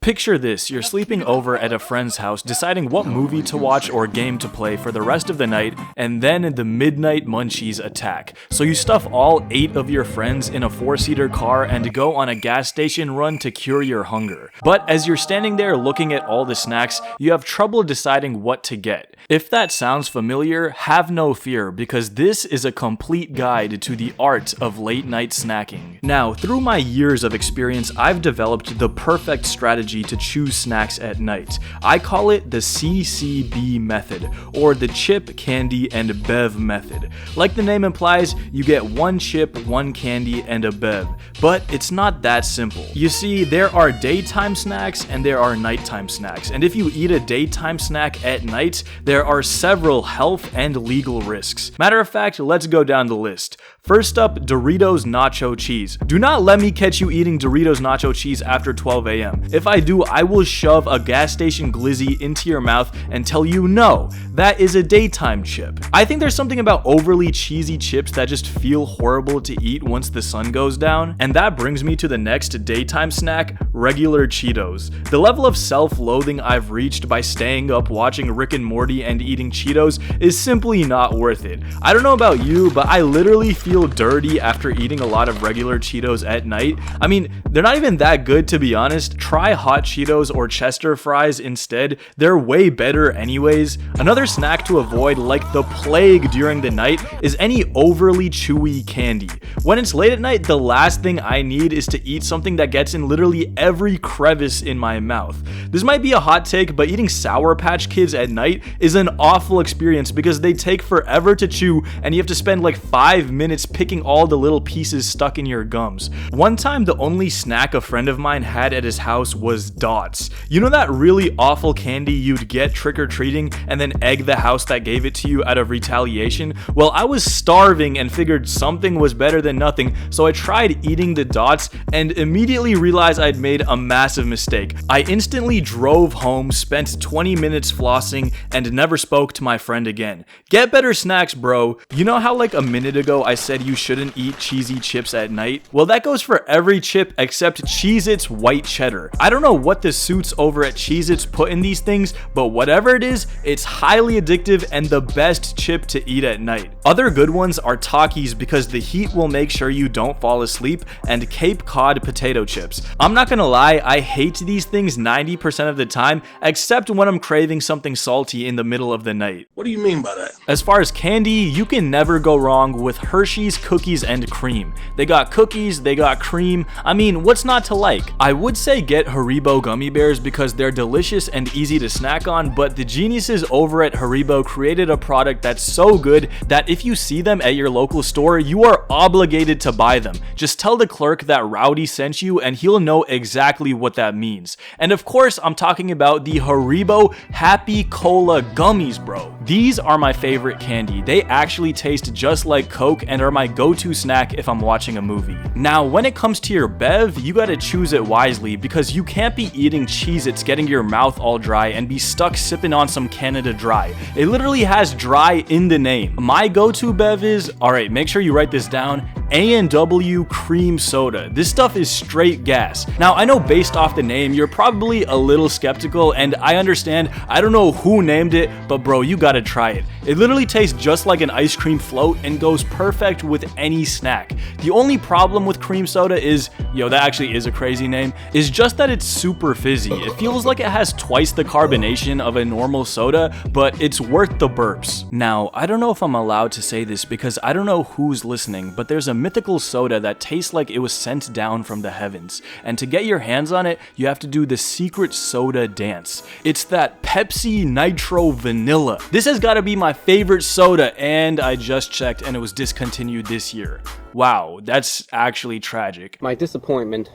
Picture this, you're sleeping over at a friend's house, deciding what movie to watch or game to play for the rest of the night, and then the midnight munchies attack. So you stuff all 8 of your friends in a 4-seater car and go on a gas station run to cure your hunger. But as you're standing there looking at all the snacks, you have trouble deciding what to get. If that sounds familiar, have no fear, because this is a complete guide to the art of late night snacking. Now, through my years of experience, I've developed the perfect strategy to choose snacks at night. I call it the CCB method, or the chip, candy, and bev method. Like the name implies, you get 1 chip, 1 candy, and a bev. But it's not that simple. You see, there are daytime snacks and there are nighttime snacks, and if you eat a daytime snack at night, there are several health and legal risks. Matter of fact, let's go down the list. First up, Doritos Nacho Cheese. Do not let me catch you eating Doritos Nacho Cheese after 12 a.m. If I do, I will shove a gas station glizzy into your mouth and tell you no, that is a daytime chip. I think there's something about overly cheesy chips that just feel horrible to eat once the sun goes down. And that brings me to the next daytime snack, regular Cheetos. The level of self-loathing I've reached by staying up watching Rick and Morty and eating Cheetos is simply not worth it. I don't know about you, but I literally feel dirty after eating a lot of regular Cheetos at night. I mean, they're not even that good, to be honest. Try hot Cheetos or Chester fries instead. They're way better anyways. Another snack to avoid like the plague during the night is any overly chewy candy. When it's late at night, the last thing I need is to eat something that gets in literally every crevice in my mouth. This might be a hot take, but eating Sour Patch Kids at night is an awful experience because they take forever to chew and you have to spend like 5 minutes picking all the little pieces stuck in your gums. One time, the only snack a friend of mine had at his house was Dots. You know that really awful candy you'd get trick-or-treating and then egg the house that gave it to you out of retaliation? Well, I was starving and figured something was better than nothing, so I tried eating the Dots and immediately realized I'd made a massive mistake. I instantly drove home, spent 20 minutes flossing, and never spoke to my friend again. Get better snacks, bro. You know how like a minute ago I said you shouldn't eat cheesy chips at night? Well, that goes for every chip except Cheez-Its white cheddar. I don't know what the suits over at Cheez-Its put in these things, but whatever it is, it's highly addictive and the best chip to eat at night. Other good ones are Takis because the heat will make sure you don't fall asleep, and Cape Cod potato chips. I'm not gonna lie, I hate these things 90% of the time, except when I'm craving something salty in the middle of the night. What do you mean by that? As far as candy, you can never go wrong with Hershey's Cookies and Cream. They got cookies, they got cream. I mean, what's not to like? I would say get Haribo gummy bears because they're delicious and easy to snack on, but the geniuses over at Haribo created a product that's so good that if you see them at your local store, you are obligated to buy them. Just tell the clerk that Rowdy sent you and he'll know exactly what that means. And of course, I'm talking about the Haribo Happy Cola gummies, bro. These are my favorite candy. They actually taste just like Coke and are my go-to snack if I'm watching a movie. Now, when it comes to your bev, you gotta choose it wisely because you can't be eating Cheez-Its, getting your mouth all dry, and be stuck sipping on some Canada Dry. It literally has dry in the name. My go-to bev is, alright, make sure you write this down, A&W cream soda. This stuff is straight gas. Now, I know based off the name, you're probably a little skeptical, and I understand, I don't know who named it, but bro, you gotta try it. It literally tastes just like an ice cream float and goes perfect with any snack. The only problem with cream soda is, yo, that actually is a crazy name, is just that it's super fizzy. It feels like it has twice the carbonation of a normal soda, but it's worth the burps. Now, I don't know if I'm allowed to say this because I don't know who's listening, but there's a mythical soda that tastes like it was sent down from the heavens, and to get your hands on it, you have to do the secret soda dance. It's that Pepsi Nitro Vanilla. This has got to be my favorite soda, and I just checked and it was discontinued this year. Wow, that's actually tragic. My disappointment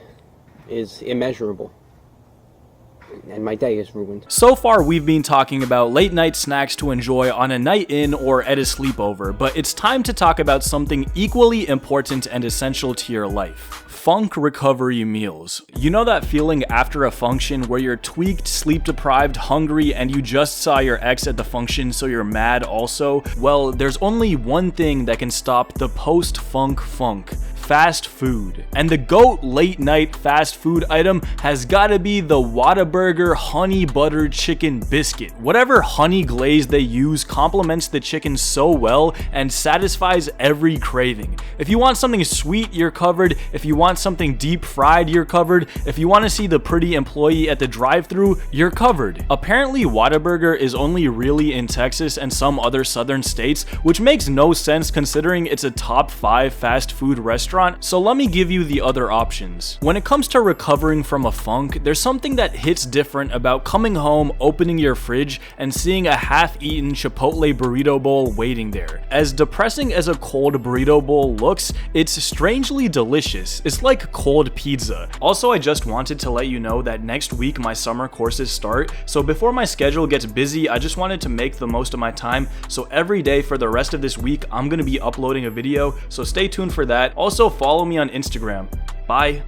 is immeasurable, and my day is ruined. So far, we've been talking about late night snacks to enjoy on a night in or at a sleepover, but it's time to talk about something equally important and essential to your life. Funk recovery meals. You know that feeling after a function where you're tweaked, sleep deprived, hungry, and you just saw your ex at the function, so you're mad also? Well, there's only one thing that can stop the post-funk funk. fast food. And the GOAT late night fast food item has gotta be the Whataburger honey butter chicken biscuit. Whatever honey glaze they use complements the chicken so well and satisfies every craving. If you want something sweet, you're covered. If you want something deep fried, you're covered. If you want to see the pretty employee at the drive-thru, you're covered. Apparently, Whataburger is only really in Texas and some other southern states, which makes no sense considering it's a top 5 fast food restaurant, so let me give you the other options. When it comes to recovering from a funk, there's something that hits different about coming home, opening your fridge, and seeing a half-eaten Chipotle burrito bowl waiting there. As depressing as a cold burrito bowl looks, it's strangely delicious. It's like cold pizza. Also, I just wanted to let you know that next week my summer courses start, so before my schedule gets busy, I just wanted to make the most of my time, so every day for the rest of this week, I'm gonna be uploading a video, so stay tuned for that. Also, follow me on Instagram. Bye.